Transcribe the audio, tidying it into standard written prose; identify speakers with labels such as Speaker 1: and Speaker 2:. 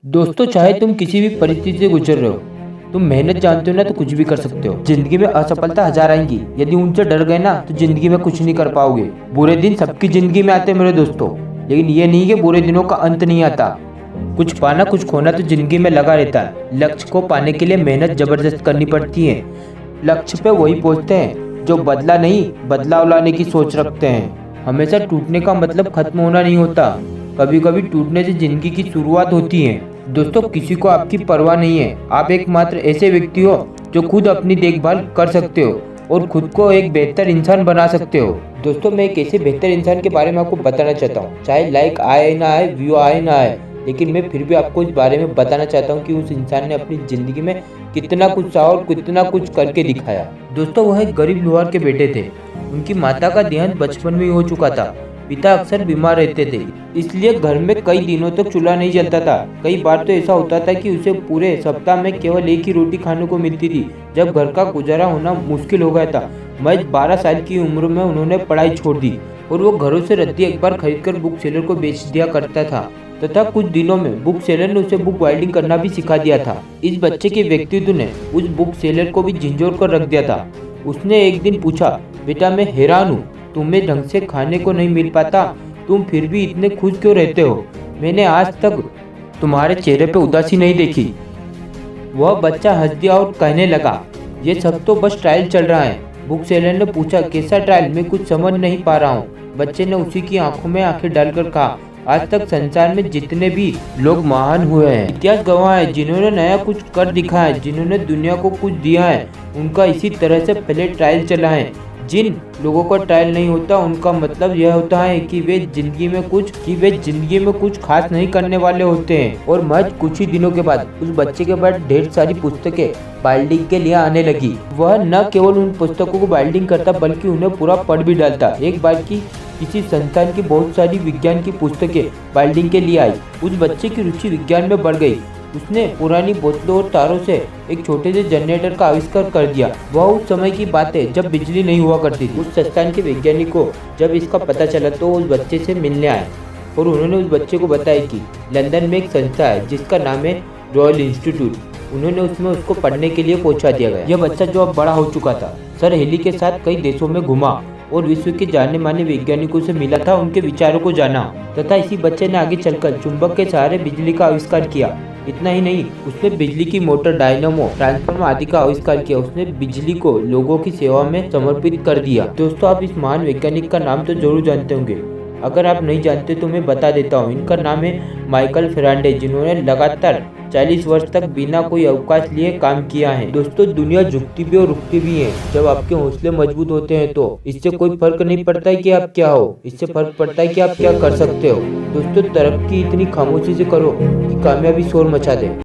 Speaker 1: दोस्तों, चाहे तुम किसी भी परिस्थिति से गुजर रहे हो, तुम मेहनत जानते हो ना तो कुछ भी कर सकते हो। जिंदगी में असफलता हजार आएंगी, यदि उनसे डर गए ना तो जिंदगी में कुछ नहीं कर पाओगे। बुरे दिन सबकी जिंदगी में आते हैं मेरे दोस्तों, लेकिन ये नहीं कि बुरे दिनों का अंत नहीं आता। कुछ पाना कुछ खोना तो जिंदगी में लगा रहता है। लक्ष्य को पाने के लिए मेहनत जबरदस्त करनी पड़ती है। लक्ष्य पे वही पहुंचते हैं जो बदला नहीं बदलाव लाने की सोच रखते हैं। हमेशा टूटने का मतलब खत्म होना नहीं होता, कभी कभी टूटने से जिंदगी की शुरुआत होती है। दोस्तों, किसी को आपकी परवाह नहीं है। आप एकमात्र ऐसे व्यक्ति हो जो खुद अपनी देखभाल कर सकते हो और खुद को एक बेहतर इंसान बना सकते हो। दोस्तों, मैं एक ऐसे बेहतर इंसान के बारे में आपको बताना चाहता हूँ। चाहे लाइक आए ना आए, व्यू आए ना आए, लेकिन मैं फिर भी आपको इस बारे में बताना चाहता हूँ कि उस इंसान ने अपनी जिंदगी में कितना कुछ सहा और कितना कुछ करके दिखाया। दोस्तों, वह एक गरीब लोहार के बेटे थे। उनकी माता का देहांत बचपन में ही हो चुका था। पिता अक्सर बीमार रहते थे, इसलिए घर में कई दिनों तक चूल्हा नहीं जलता था। कई बार तो ऐसा होता था कि उसे पूरे सप्ताह में केवल एक ही रोटी खाने को मिलती थी। जब घर का गुजारा होना मुश्किल हो गया था, महज 12 साल की उम्र में उन्होंने पढ़ाई छोड़ दी और वो घरों से रद्दी अखबार खरीदकर बुक सेलर को बेच दिया करता था। तथा कुछ दिनों में बुक सेलर ने उसे बुक बाइंडिंग करना भी सिखा दिया था। इस बच्चे के व्यक्तित्व ने उस बुक सेलर को भी झिंझोर कर रख दिया था। उसने एक दिन पूछा, बेटा मैं हैरान हूँ, तुम्हें ढंग से खाने को नहीं मिल पाता, तुम फिर भी इतने खुश क्यों रहते हो? मैंने आज तक तुम्हारे चेहरे पे उदासी नहीं देखी। वह बच्चा हंस दिया और कहने लगा, ये सब तो बस ट्रायल चल रहा है। बुक सेलर ने पूछा, कैसा ट्रायल? मैं कुछ समझ नहीं पा रहा हूँ। बच्चे ने उसी की आंखों में आंखें डालकर कहा, आज तक संसार में जितने भी लोग महान हुए हैं, इतिहास गवाह है, जिन्होंने नया कुछ कर दिखाया है, जिन्होंने दुनिया को कुछ दिया है, उनका इसी तरह से पहले ट्रायल चला है। जिन लोगों का ट्रायल नहीं होता, उनका मतलब यह होता है कि वे जिंदगी में कुछ खास नहीं करने वाले होते हैं। और महज कुछ ही दिनों के बाद उस बच्चे के पास ढेर सारी पुस्तकें बाइंडिंग के लिए आने लगी। वह न केवल उन पुस्तकों को बाइंडिंग करता, बल्कि उन्हें पूरा पढ़ भी डालता। एक बार की किसी संस्थान की बहुत सारी विज्ञान की पुस्तकें बाइंडिंग के लिए आई। उस बच्चे की रुचि विज्ञान में बढ़ गई। उसने पुरानी बोतलों और तारों से एक छोटे से जनरेटर का आविष्कार कर दिया। वह उस समय की बात है जब बिजली नहीं हुआ करती थी। उस संस्थान के वैज्ञानिक को जब इसका पता चला तो उस बच्चे से मिलने आए और उन्होंने उस बच्चे को बताया कि लंदन में एक संस्था है जिसका नाम है रॉयल इंस्टीट्यूट। उन्होंने उसमें उसको पढ़ने के लिए पहुंचा दिया गया। यह बच्चा जो अब बड़ा हो चुका था, सर हेली के साथ कई देशों में घुमा और विश्व के जाने माने वैज्ञानिकों से मिला था, उनके विचारों को जाना। तथा इसी बच्चे ने आगे चलकर चुंबक के सहारे बिजली का आविष्कार किया। इतना ही नहीं, उसने बिजली की मोटर, डायनामो, ट्रांसफार्मर आदि का आविष्कार किया। उसने बिजली को लोगों की सेवा में समर्पित कर दिया। दोस्तों, आप इस महान वैज्ञानिक का नाम तो जरूर जानते होंगे। अगर आप नहीं जानते तो मैं बता देता हूँ। इनका नाम है माइकल फेराडे, जिन्होंने लगातार 40 वर्ष तक बिना कोई अवकाश लिए काम किया है। दोस्तों, दुनिया झुकती भी और रुकती भी है। जब आपके हौसले मजबूत होते हैं तो इससे कोई फर्क नहीं पड़ता है कि आप क्या हो, इससे फर्क पड़ता है कि आप क्या कर सकते हो। दोस्तों, तरक्की इतनी खामोशी से करो कि कामयाबी शोर मचा दे।